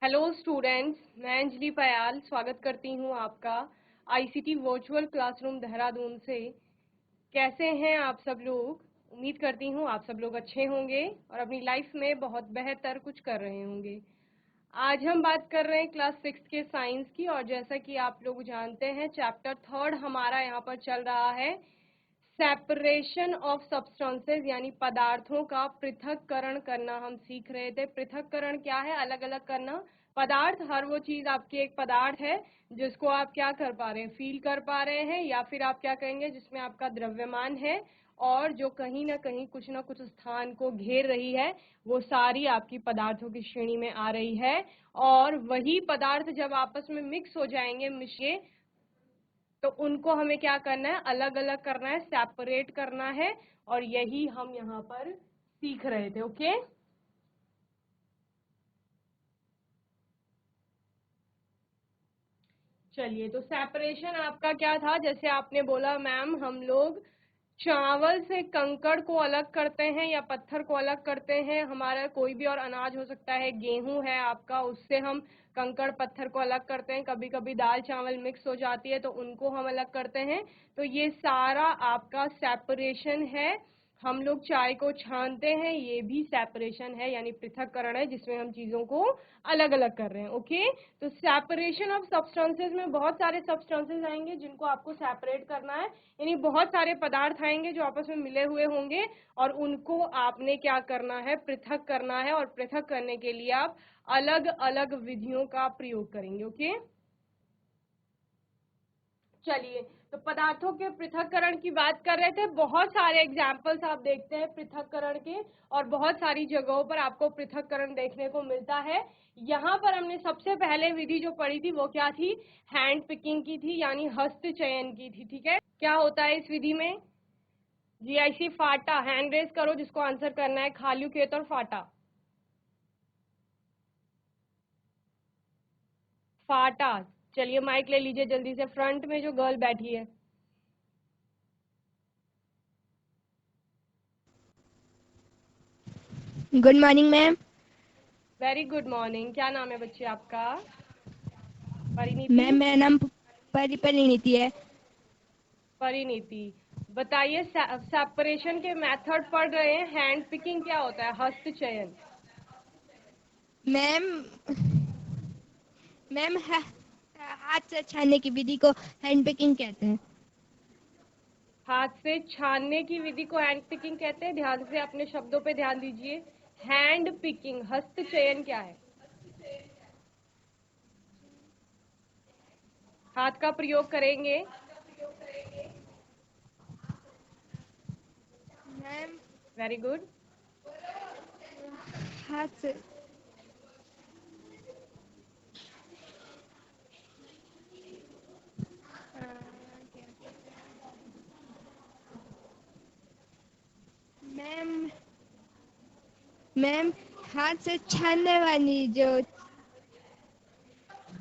Hello students, मैं अंजलि पयाल स्वागत करती हूं आपका आईसीटी वर्चुअल क्लासरूम देहरादून से। कैसे हैं आप सब लोग? उम्मीद करती हूं आप सब लोग अच्छे होंगे और अपनी लाइफ में बहुत बेहतर कुछ कर रहे होंगे। आज हम बात कर रहे हैं क्लास 6 के साइंस की, और जैसा कि आप लोग जानते हैं चैप्टर 3 हमारा यहाँ पर चल रहा है सेपरेशन ऑफ सब्सटेंसेस, यानी पदार्थों का पृथक्करण करना हम सीख रहे थे। पृथक्करण क्या है? अलग अलग करना। पदार्थ, हर वो चीज आपकी एक पदार्थ है जिसको आप क्या कर पा रहे हैं, फील कर पा रहे हैं, या फिर आप क्या कहेंगे जिसमें आपका द्रव्यमान है और जो कहीं ना कहीं कुछ ना कुछ स्थान को घेर रही है, वो सारी आपकी पदार्थों की श्रेणी में आ रही है। और वही पदार्थ जब आपस में मिक्स हो जाएंगे, मिशे, तो उनको हमें क्या करना है? अलग अलग करना है, सेपरेट करना है। और यही हम यहाँ पर सीख रहे थे। ओके, चलिए, तो सेपरेशन आपका क्या था? जैसे आपने बोला मैम, हम लोग चावल से कंकड़ को अलग करते हैं या पत्थर को अलग करते हैं। हमारा कोई भी और अनाज हो सकता है, गेहूं है आपका, उससे हम कंकड़ पत्थर को अलग करते हैं। कभी कभी दाल चावल मिक्स हो जाती है तो उनको हम अलग करते हैं। तो ये सारा आपका सेपरेशन है। हम लोग चाय को छानते हैं, ये भी सेपरेशन है, यानी पृथक्करण है, जिसमें हम चीजों को अलग अलग कर रहे हैं। ओके, तो सेपरेशन ऑफ सब्सटेंसेस में बहुत सारे सब्सटेंसेस आएंगे जिनको आपको सेपरेट करना है, यानी बहुत सारे पदार्थ आएंगे जो आपस में मिले हुए होंगे और उनको आपने क्या करना है? पृथक करना है। और पृथक करने के लिए आप अलग अलग विधियों का प्रयोग करेंगे। ओके, चलिए, तो पदार्थों के पृथक्करण की बात कर रहे थे। बहुत सारे एग्जाम्पल्स आप देखते हैं पृथक्करण के, और बहुत सारी जगहों पर आपको पृथक्करण देखने को मिलता है। यहाँ पर हमने सबसे पहले विधि जो पढ़ी थी वो क्या थी? हैंड पिकिंग की थी, यानी हस्त चयन की थी। ठीक है, क्या होता है इस विधि में? जीआईसी फाटा, हैंड रेज करो जिसको आंसर करना है। खालू खेत और फाटा। फाटा। चलिए, माइक ले लीजिए जल्दी से, फ्रंट में जो गर्ल बैठी है। Good morning ma'am. Very good morning. क्या नाम है बच्चे आपका? परिणीति। मैम मेरा नाम परिणीति है। परिणीति, बताइए, सेपरेशन के मेथड पढ़ रहे हैं। हैंड पिकिंग क्या होता है? हस्त चयन। मैम मैम हाथ से छानने की विधि को हैंड पिकिंग कहते हैं। हाथ से छानने की विधि को हैंड पिकिंग कहते हैं। ध्यान से अपने शब्दों पे ध्यान दीजिए। हैंड पिकिंग, हस्त चयन क्या है? हाथ का प्रयोग करेंगे। Ma'am very good. हाथ से मैम मैम हाथ से छानने वाली जो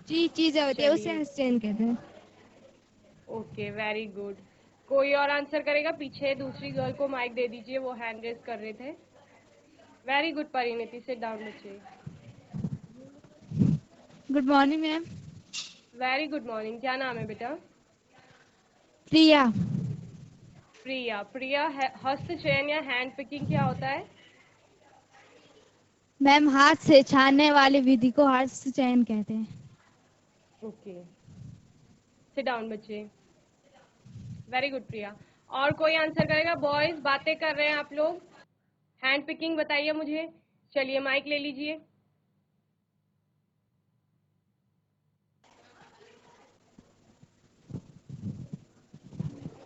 चीजें होती है उसे चलिए, हाथ से चयन कहते हैं। Okay, very good. कोई और आंसर करेगा? पीछे दूसरी गर्ल को माइक दे दीजिए, वो हैंड रेज कर रहे थे। Very good Parineeti, sit down बच्चे। Good morning ma'am. Very good morning. क्या नाम है बेटा? प्रिया। प्रिया। प्रिया, हस्त चयन या हैंड पिकिंग क्या होता है? मैम हाथ से छानने वाली विधि को हाथ से चयन कहते हैं। ओके, सिट डाउन बच्चे। वेरी गुड प्रिया। और कोई आंसर करेगा? बॉयज, बातें कर रहे हैं आप लोग। हैंड पिकिंग बताइए मुझे। चलिए, माइक ले लीजिए।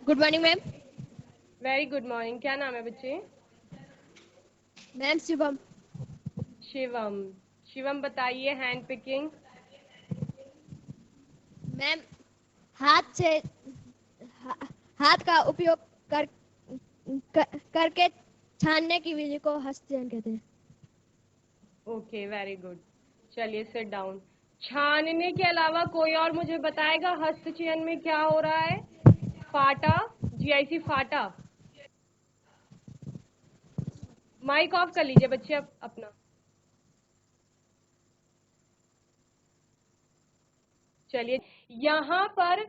Good morning ma'am. Very good morning. क्या नाम है बच्चे? मैम शुभम। शिवम। शिवम, बताइए हैंड पिकिंग। मैम हाथ से हाथ का उपयोग करके छानने की विधि को हस्तचयन कहते हैं। Okay, very good. चलिए, सिट डाउन। छानने के अलावा कोई और मुझे बताएगा हस्त चयन में क्या हो रहा है? फाटा, जीआईसी फाटा। माइक ऑफ कर लीजिए बच्चे अपना। चलिए, यहाँ पर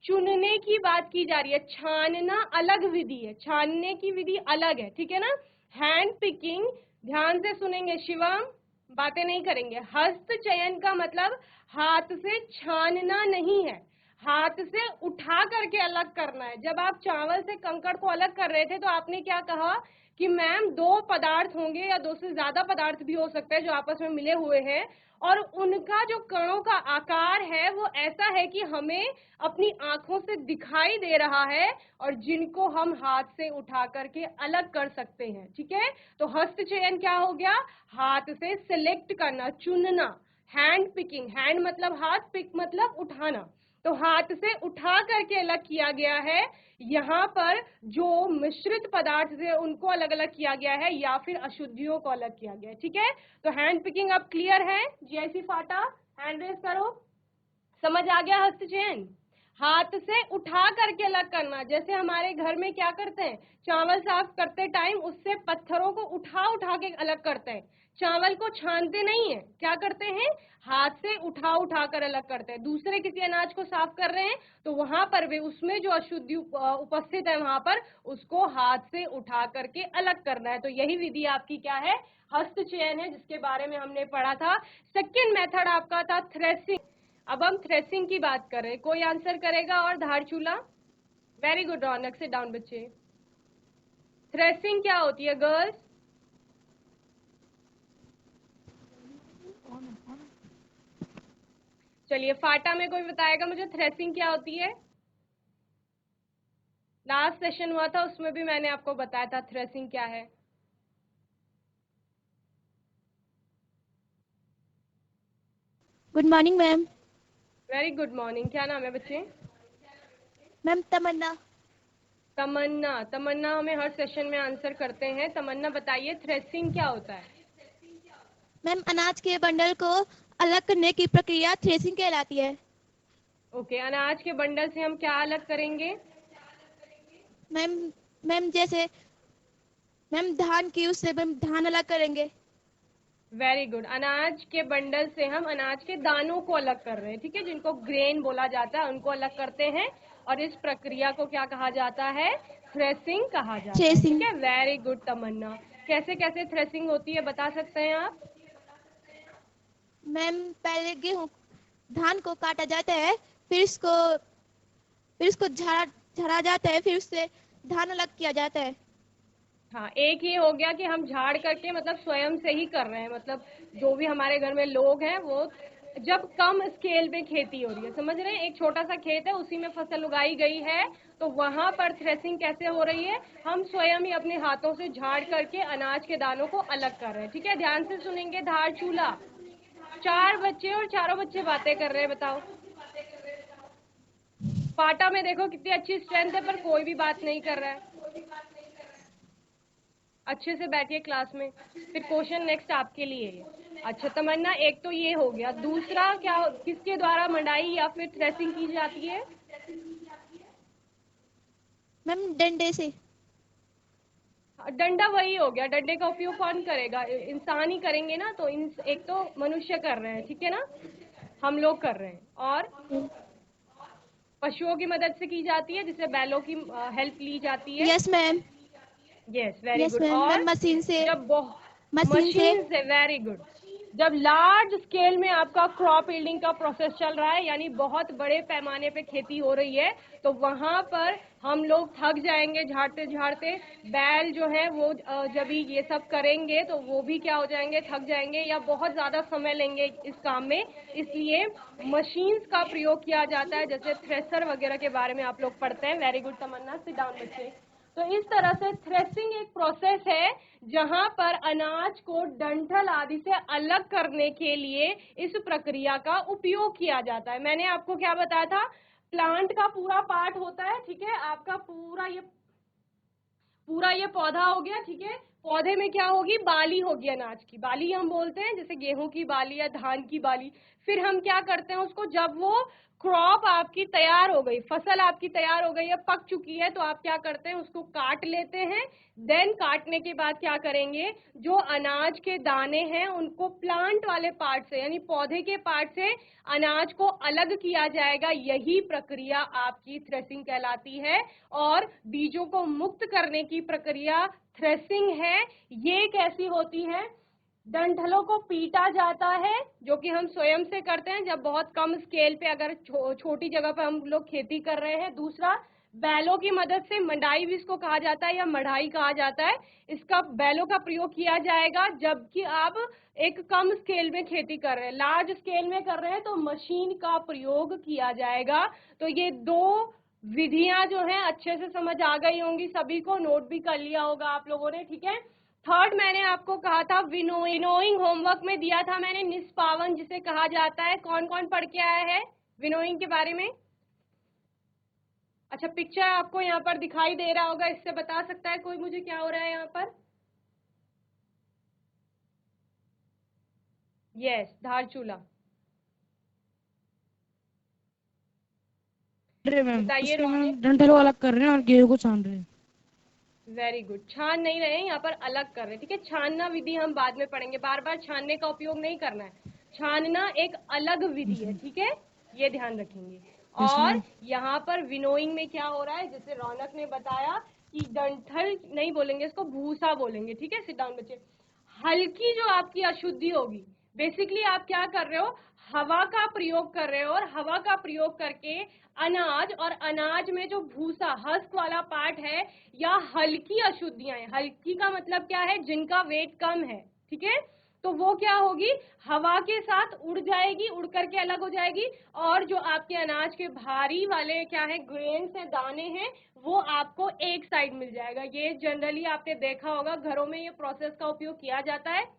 चुनने की बात की जा रही है, छानना अलग विधि है, छानने की विधि अलग है, ठीक है ना। हैंड पिकिंग, ध्यान से सुनेंगे शिवम, बातें नहीं करेंगे। हस्त चयन का मतलब हाथ से छानना नहीं है, हाथ से उठा करके अलग करना है। जब आप चावल से कंकड़ को अलग कर रहे थे तो आपने क्या कहा कि मैम दो पदार्थ होंगे या दो से ज्यादा पदार्थ भी हो सकते हैं जो आपस में मिले हुए हैं, और उनका जो कणों का आकार है वो ऐसा है कि हमें अपनी आंखों से दिखाई दे रहा है, और जिनको हम हाथ से उठा करके अलग कर सकते हैं, ठीक है। तो हस्त चयन क्या हो गया, हाथ से सिलेक्ट करना, चुनना। हैंड पिकिंग, हैंड मतलब हाथ, पिक मतलब उठाना, तो हाथ से उठा करके अलग किया गया है। यहाँ पर जो मिश्रित पदार्थ थे उनको अलग अलग किया गया है, या फिर अशुद्धियों को अलग किया गया है, ठीक है। तो हैंड पिकिंग अब क्लियर है। जीआईसी फाटा, हैंड रेस करो। समझ आ गया हस्त चयन। हाथ से उठा करके अलग करना, जैसे हमारे घर में क्या करते हैं, चावल साफ करते टाइम उससे पत्थरों को उठा उठा के अलग करते हैं, चावल को छानते नहीं है, क्या करते हैं, हाथ से उठा उठा कर अलग करते हैं। दूसरे किसी अनाज को साफ कर रहे हैं तो वहां पर भी उसमें जो अशुद्धि उपस्थित है वहां पर उसको हाथ से उठा करके अलग करना है। तो यही विधि आपकी क्या है, हस्त चयन है, जिसके बारे में हमने पढ़ा था। सेकेंड मेथड आपका था थ्रेसिंग। अब हम थ्रेसिंग की बात कर रहे हैं, कोई आंसर करेगा? और धार चूल्हा, वेरी गुड रौनक, सिट डाउन बच्चे। थ्रेसिंग क्या होती है गर्ल्स? चलिए, फाटा में कोई बताएगा मुझे थ्रेसिंग क्या होती है? लास्ट सेशन हुआ था उसमें भी मैंने आपको बताया था थ्रेसिंग क्या है। Good morning ma'am. Very good morning, क्या नाम है बच्चे? मैम तमन्ना। तमन्ना, तमन्ना हमें हर सेशन में आंसर करते हैं। तमन्ना बताइए थ्रेसिंग क्या होता है? मैम अनाज के बंडल को अलग करने की प्रक्रिया थ्रेसिंग कहलाती है। ओके, अनाज के बंडल से हम क्या अलग करेंगे? मैम मैम जैसे मैम धान की, उससे मैम धान अलग करेंगे। वेरी गुड, अनाज के बंडल से हम अनाज के दानों को अलग कर रहे हैं, ठीक है, जिनको ग्रेन बोला जाता है उनको अलग करते हैं, और इस प्रक्रिया को क्या कहा जाता है, थ्रेसिंग कहा जाता है, ठीक थ्रेसिंग। है। वेरी गुड तमन्ना, कैसे कैसे थ्रेसिंग होती है बता सकते हैं आप? मैम पहले गेहूं, धान को काटा जाता है, फिर इसको झाड़ा झाड़ा जाता है, फिर उससे धान अलग किया जाता है। हाँ, एक ये हो गया कि हम झाड़ करके मतलब स्वयं से ही कर रहे हैं, मतलब जो भी हमारे घर में लोग हैं वो, जब कम स्केल पे खेती हो रही है, समझ रहे हैं, एक छोटा सा खेत है उसी में फसल उगाई गई है, तो वहां पर थ्रेसिंग कैसे हो रही है, हम स्वयं ही अपने हाथों से झाड़ करके अनाज के दानों को अलग कर रहे हैं, ठीक है। ध्यान से सुनेंगे। धार चूल्हा, 4 बच्चे और चारों बच्चे बातें कर रहे हैं, बताओ। पाटा में देखो कितनी अच्छी स्ट्रेंथ है पर कोई भी बात नहीं कर रहा है। अच्छे से बैठिए क्लास में, फिर क्वेश्चन नेक्स्ट आपके लिए है। अच्छा तमन्ना, एक तो ये हो गया, दूसरा क्या, किसके द्वारा मंडाई या फिर थ्रेसिंग की जाती है? मैम डंडे से। डंडा वही हो गया, डंडे का उपयोग कौन करेगा, इंसान ही करेंगे ना, तो एक तो मनुष्य कर रहे हैं, ठीक है ना, हम लोग कर रहे हैं, और पशुओं की मदद से की जाती है, जिससे बैलों की हेल्प ली जाती है। Yes ma'am. Yes, very yes good. Ma'am. Ma'am और मशीन से। जब मशीन से। मशीन से, वेरी गुड, जब लार्ज स्केल में आपका क्रॉप यील्डिंग का प्रोसेस चल रहा है, यानी बहुत बड़े पैमाने पे खेती हो रही है, तो वहां पर हम लोग थक जाएंगे झाड़ते झाड़ते। बैल जो है वो जब ये सब करेंगे तो वो भी क्या हो जाएंगे, थक जाएंगे या बहुत ज्यादा समय लेंगे इस काम में, इसलिए मशीन्स का प्रयोग किया जाता है, जैसे थ्रेसर वगैरह के बारे में आप लोग पढ़ते हैं। वेरी गुड तमन्ना, सिट डाउन बच्चे। तो इस तरह से थ्रेसिंग एक प्रोसेस है जहां पर अनाज को डंठल आदि से अलग करने के लिए इस प्रक्रिया का उपयोग किया जाता है। मैंने आपको क्या बताया था, प्लांट का पूरा पार्ट होता है, ठीक है, आपका पूरा ये पौधा हो गया, ठीक है, पौधे में क्या होगी, बाली होगी अनाज की, बाली हम बोलते हैं, जैसे गेहूं की बाली या धान की बाली। फिर हम क्या करते हैं उसको, जब वो क्रॉप आपकी तैयार हो गई, फसल आपकी तैयार हो गई है, पक चुकी है, तो आप क्या करते हैं उसको काट लेते हैं। देन काटने के बाद क्या करेंगे, जो अनाज के दाने हैं उनको प्लांट वाले पार्ट से यानी पौधे के पार्ट से अनाज को अलग किया जाएगा। यही प्रक्रिया आपकी थ्रेसिंग कहलाती है और बीजों को मुक्त करने की प्रक्रिया थ्रेसिंग है। ये कैसी होती है, डंठलों को पीटा जाता है, जो कि हम स्वयं से करते हैं जब बहुत कम स्केल पे, अगर छोटी जगह पे हम लोग खेती कर रहे हैं। दूसरा, बैलों की मदद से, मंडाई भी इसको कहा जाता है या मढ़ाई कहा जाता है, इसका बैलों का प्रयोग किया जाएगा जबकि आप एक कम स्केल में खेती कर रहे हैं। लार्ज स्केल में कर रहे हैं तो मशीन का प्रयोग किया जाएगा। तो ये दो विधियां जो हैं अच्छे से समझ आ गई होंगी, सभी को नोट भी कर लिया होगा आप लोगों ने, ठीक है। थर्ड, मैंने आपको कहा था विनोइंग, होमवर्क में दिया था मैंने, निष्पावन जिसे कहा जाता है। कौन कौन पढ़ के आया है विनोइंग के बारे में? अच्छा, पिक्चर आपको यहाँ पर दिखाई दे रहा होगा, इससे बता सकता है कोई मुझे क्या हो रहा है यहाँ पर? यस, धार चूल्हा। मैम बताइए उसके मैम रोने। डंठल को अलग कर रहे हैं और गेहूं को छान रहे हैं। वेरी गुड, छान नहीं रहे हैं यहाँ पर, अलग कर रहे हैं, ठीक है। छानना विधि हम बाद में पढ़ेंगे, बार बार छानने का उपयोग नहीं करना है। छानना एक अलग विधि है, ठीक है, ये ध्यान रखेंगे। यस और मैम। यहाँ पर विनोइंग में क्या हो रहा है, जैसे रौनक ने बताया कि डंठल नहीं बोलेंगे, इसको भूसा बोलेंगे, ठीक है। सिट डाउन बच्चे। हल्की जो आपकी अशुद्धि होगी, बेसिकली आप क्या कर रहे हो, हवा का प्रयोग कर रहे हो, और हवा का प्रयोग करके अनाज, और अनाज में जो भूसा हस्क वाला पार्ट है या हल्की अशुद्धियां हैं, हल्की का मतलब क्या है, जिनका वेट कम है, ठीक है, तो वो क्या होगी, हवा के साथ उड़ जाएगी, उड़ करके अलग हो जाएगी। और जो आपके अनाज के भारी वाले क्या है, ग्रेन्स है, दाने हैं, वो आपको एक साइड मिल जाएगा। ये जनरली आपने देखा होगा घरों में ये प्रोसेस का उपयोग किया जाता है।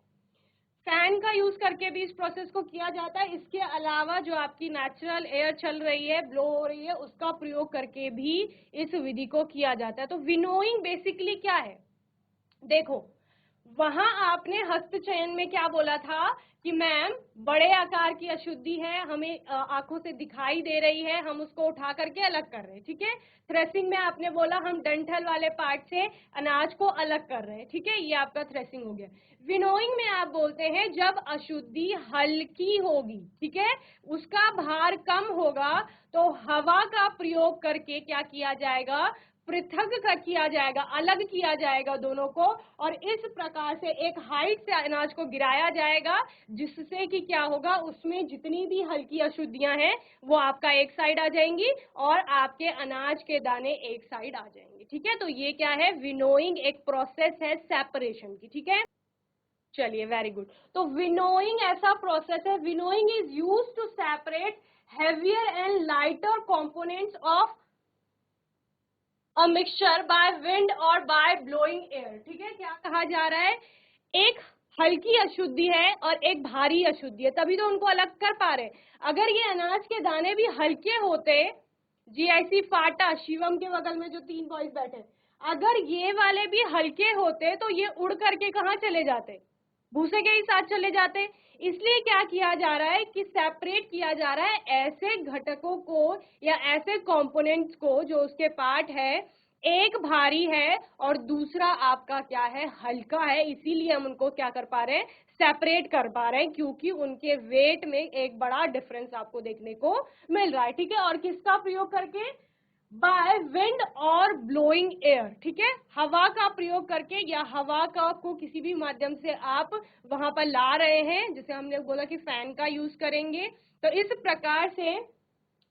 फैन का यूज करके भी इस प्रोसेस को किया जाता है। इसके अलावा जो आपकी नेचुरल एयर चल रही है, ब्लो हो रही है, उसका प्रयोग करके भी इस विधि को किया जाता है। तो विनोइंग बेसिकली क्या है, देखो, वहां आपने हस्तचयन में क्या बोला था कि मैम बड़े आकार की अशुद्धि है, हमें आंखों से दिखाई दे रही है, हम उसको उठा करके अलग कर रहे हैं, ठीक है। थ्रेसिंग में आपने बोला हम डंठल वाले पार्ट से अनाज को अलग कर रहे हैं, ठीक है, ये आपका थ्रेसिंग हो गया। विनोइंग में आप बोलते हैं जब अशुद्धि हल्की होगी, ठीक है, उसका भार कम होगा, तो हवा का प्रयोग करके क्या किया जाएगा, पृथक का किया जाएगा, अलग किया जाएगा दोनों को, और इस प्रकार से एक हाइट से अनाज को गिराया जाएगा, जिससे कि क्या होगा, उसमें जितनी भी हल्की अशुद्धियां हैं वो आपका एक साइड आ जाएंगी और आपके अनाज के दाने एक साइड आ जाएंगे, ठीक है। तो ये क्या है, विनोइंग एक प्रोसेस है सेपरेशन की, ठीक है। चलिए, वेरी गुड। तो विनोइंग ऐसा प्रोसेस है, winnowing is used to separate heavier and lighter components of a mixture by wind और बाय ब्लोइंग एयर, ठीक है। क्या कहा जा रहा है, एक हल्की अशुद्धि है और एक भारी अशुद्धि है, तभी तो उनको अलग कर पा रहे। अगर ये अनाज के दाने भी हल्के होते, जीआईसी फाटा, शिवम के बगल में जो 3 बॉयज बैठे, अगर ये वाले भी हल्के होते तो ये उड़ करके कहाँ चले जाते, भूसे के ही साथ चले जाते। इसलिए क्या किया जा रहा है कि सेपरेट किया जा रहा है ऐसे घटकों को या ऐसे कंपोनेंट्स को जो उसके पार्ट है, एक भारी है और दूसरा आपका क्या है, हल्का है। इसीलिए हम उनको क्या कर पा रहे हैं, सेपरेट कर पा रहे हैं, क्योंकि उनके वेट में एक बड़ा डिफरेंस आपको देखने को मिल रहा है, ठीक है। और किसका प्रयोग करके, बाय विंड और ब्लोइंग एयर, ठीक है, हवा का प्रयोग करके या हवा का को किसी भी माध्यम से आप वहां पर ला रहे हैं, जैसे हमने बोला कि फैन का यूज करेंगे। तो इस प्रकार से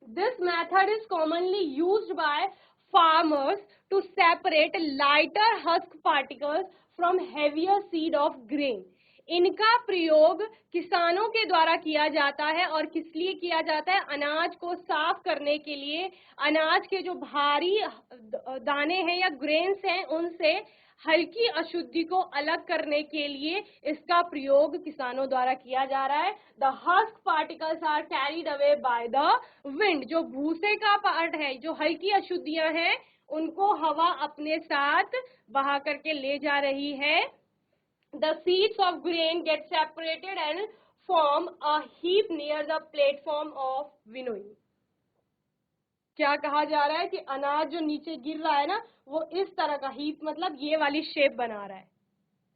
this method is commonly used by farmers to separate lighter husk particles from heavier seed of grain. इनका प्रयोग किसानों के द्वारा किया जाता है, और किस लिए किया जाता है, अनाज को साफ करने के लिए, अनाज के जो भारी दाने हैं या ग्रेन्स हैं उनसे हल्की अशुद्धि को अलग करने के लिए इसका प्रयोग किसानों द्वारा किया जा रहा है। The husk particles are carried away by the wind, जो भूसे का पार्ट है, जो हल्की अशुद्धियां हैं, उनको हवा अपने साथ बहा करके ले जा रही है the seeds of grain get separated and form a heap near the platform of winnowing. क्या कहा जा रहा है कि अनाज जो नीचे गिर रहा है ना, वो इस तरह का हीप, मतलब ये वाली शेप बना रहा है,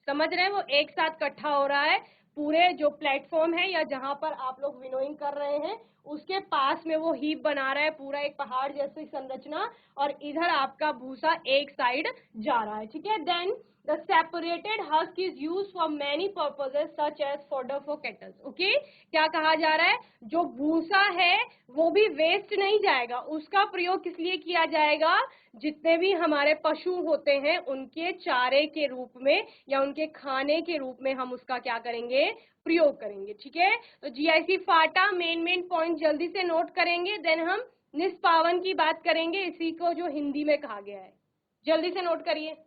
समझ रहे हैं? वो एक साथ इकट्ठा हो रहा है, पूरे जो प्लेटफॉर्म है या जहां पर आप लोग विनोइंग कर रहे हैं उसके पास में वो हीप बना रहा है, पूरा एक पहाड़ जैसी संरचना, और इधर आपका भूसा एक साइड जा रहा है, ठीक है। Then the separated husk is used for many purposes such as fodder for cattle. Okay? क्या कहा जा रहा है, जो भूसा है वो भी वेस्ट नहीं जाएगा, उसका प्रयोग किस लिए किया जाएगा, जितने भी हमारे पशु होते हैं उनके चारे के रूप में या उनके खाने के रूप में हम उसका क्या करेंगे, प्रयोग करेंगे, ठीक है। तो जीआईसी फाटा मेन पॉइंट जल्दी से नोट करेंगे, देन हम निष्पावन की बात करेंगे, इसी को जो हिंदी में कहा गया है, जल्दी से नोट करिए।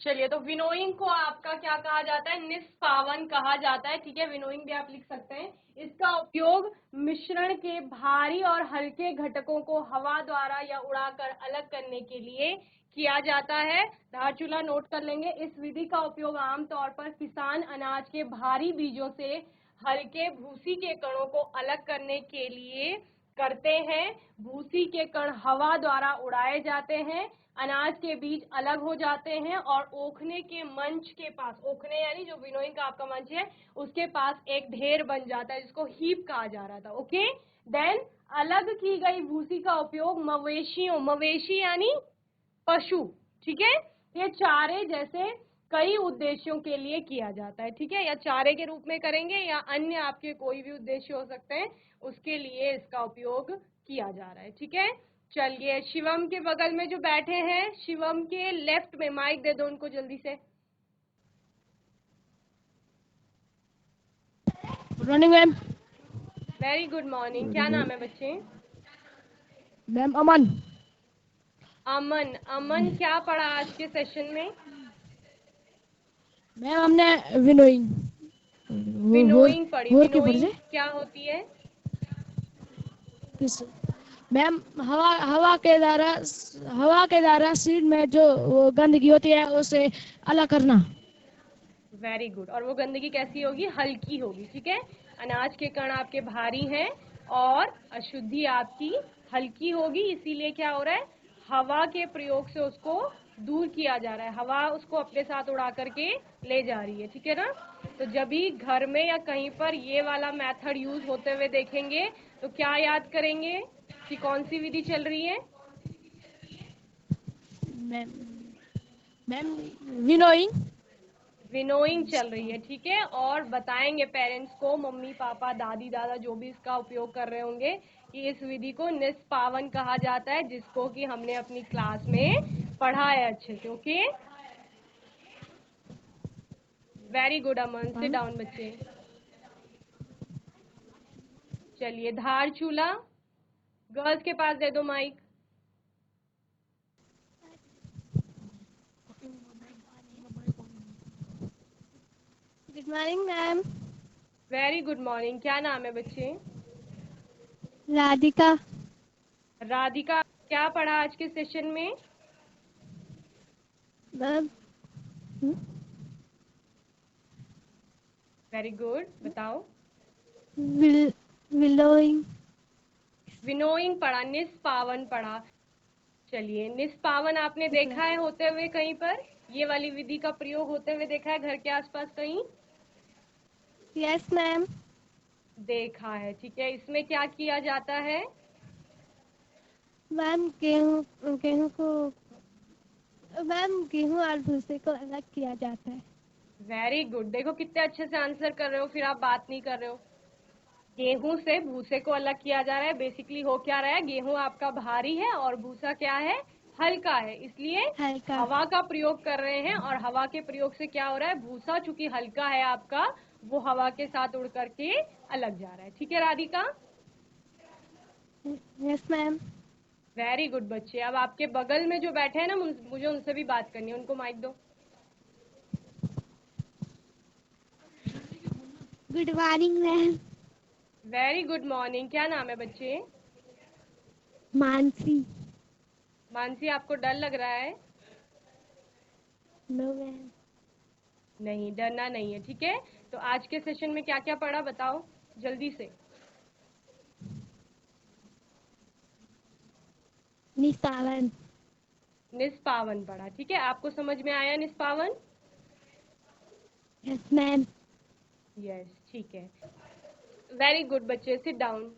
चलिए, तो विनोइंग को आपका क्या कहा जाता है, निष्पावन कहा जाता है, ठीक है। विनोइंग भी आप लिख सकते हैं। इसका उपयोग मिश्रण के भारी और हल्के घटकों को हवा द्वारा या उड़ाकर अलग करने के लिए किया जाता है। धारचूला नोट कर लेंगे। इस विधि का उपयोग आमतौर पर किसान अनाज के भारी बीजों से हल्के भूसी के कणों को अलग करने के लिए करते हैं। भूसी के कण हवा द्वारा उड़ाए जाते हैं, अनाज के बीज अलग हो जाते हैं और ओखने के मंच के पास, ओखने यानी जो विनोइंग का आपका मंच है उसके पास एक ढेर बन जाता है, जिसको हीप कहा जा रहा था। ओके, देन अलग की गई भूसी का उपयोग मवेशियों, मवेशी यानी पशु, ठीक है, ये चारे जैसे कई उद्देश्यों के लिए किया जाता है, ठीक है, या चारे के रूप में करेंगे या अन्य आपके कोई भी उद्देश्य हो सकते हैं, उसके लिए इसका उपयोग किया जा रहा है, ठीक है। चलिए, शिवम के बगल में जो बैठे हैं, शिवम के लेफ्ट में माइक दे दो उनको जल्दी से। Good morning ma'am. Very good morning, क्या नाम है बच्चे? मैम अमन। अमन। अमन, क्या पढ़ा आज के सेशन में? मैम हमने विनोइंग विनोइंग पढ़ी। होर के विनोइंग पढ़े क्या होती है? किस मैम हवा के द्वारा सीड में जो वो गंदगी होती है उसे अलग करना। Very good. और वो गंदगी कैसी होगी? हल्की होगी, ठीक है। अनाज के कण आपके भारी हैं और अशुद्धि आपकी हल्की होगी, इसीलिए क्या हो रहा है, हवा के प्रयोग से उसको दूर किया जा रहा है, हवा उसको अपने साथ उड़ा करके ले जा रही है, ठीक है ना। तो जब भी घर में या कहीं पर ये वाला मेथड यूज होते हुए देखेंगे तो क्या याद करेंगे कि कौन सी विधि चल रही है? Ma'am ma'am winnowing. विनोइंग चल रही है, ठीक है। और बताएंगे पेरेंट्स को, मम्मी पापा दादी दादा जो भी इसका उपयोग कर रहे होंगे, कि इस विधि को निष्पावन कहा जाता है, जिसको कि हमने अपनी क्लास में पढ़ा है अच्छे से। Okay, very good Aman, sit down बच्चे। चलिए, धारचूला, गर्ल्स के पास दे दो mic. Good morning ma'am. Very good morning, क्या नाम है बच्चे? राधिका। राधिका, क्या पढ़ा आज के सेशन में? मैम वेरी गुड, बताओ। विलोइंग। विनोइंग पढ़ा, निष्पावन पढ़ा। चलिए, निष्पावन आपने देखा है होते हुए कहीं पर? ये वाली विधि का प्रयोग होते हुए देखा है घर के आसपास कहीं? Yes ma'am. देखा है, ठीक है। इसमें क्या किया जाता है? मैम गेहूं और भूसे को अलग किया जाता है। Very good. देखो कितने अच्छे से आंसर कर रहे हो, फिर आप बात नहीं कर रहे हो। गेहूं से भूसे को अलग किया जा रहा है। बेसिकली हो क्या रहा है, गेहूं आपका भारी है और भूसा क्या है, हल्का है, इसलिए हल्का। हवा का प्रयोग कर रहे हैं। और हवा के प्रयोग से क्या हो रहा है, भूसा चूंकि हल्का है आपका, वो हवा के साथ उड़ करके अलग जा रहा है, ठीक है Radhika? Yes ma'am. Very good बच्चे। अब आपके बगल में जो बैठे हैं ना, मुझे उनसे भी बात करनी है, उनको माइक दो। Good morning ma'am. Very good morning, क्या नाम है बच्चे? मानसी। मानसी, आपको डर लग रहा है? No ma'am. नहीं, डरना नहीं है, ठीक है। तो आज के सेशन में क्या क्या पढ़ा बताओ जल्दी से। निस्तावन। निष्पावन पढ़ा, ठीक है। आपको समझ में आया निष्पावन? Yes ma'am. यस, ठीक है। वेरी गुड बच्चे, सिट डाउन।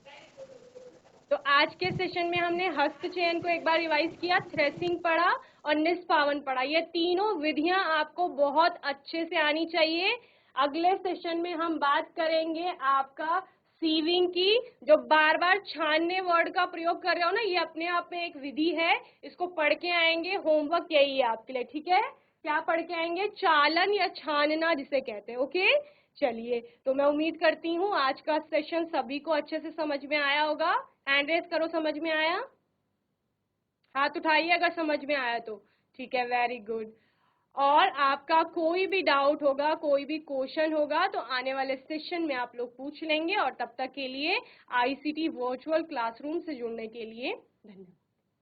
तो आज के सेशन में हमने हस्तचयन को एक बार रिवाइज किया, थ्रेसिंग पढ़ा और निष्पावन पढ़ा। ये तीनों विधियां आपको बहुत अच्छे से आनी चाहिए। अगले सेशन में हम बात करेंगे आपका सीविंग की। जो बार बार छानने वर्ड का प्रयोग कर रहे हो ना, ये अपने आप में एक विधि है, इसको पढ़ के आएंगे। होमवर्क यही है आपके लिए, ठीक है। क्या पढ़ के आएंगे? चालन या छानना जिसे कहते हैं, ओके। चलिए, तो मैं उम्मीद करती हूँ आज का सेशन सभी को अच्छे से समझ में आया होगा। हैंड रेज करो, समझ में आया? हाथ उठाइए अगर समझ में आया तो। ठीक है, वेरी गुड। और आपका कोई भी डाउट होगा, कोई भी क्वेश्चन होगा तो आने वाले सेशन में आप लोग पूछ लेंगे। और तब तक के लिए आईसीटी वर्चुअल क्लासरूम से जुड़ने के लिए धन्यवाद।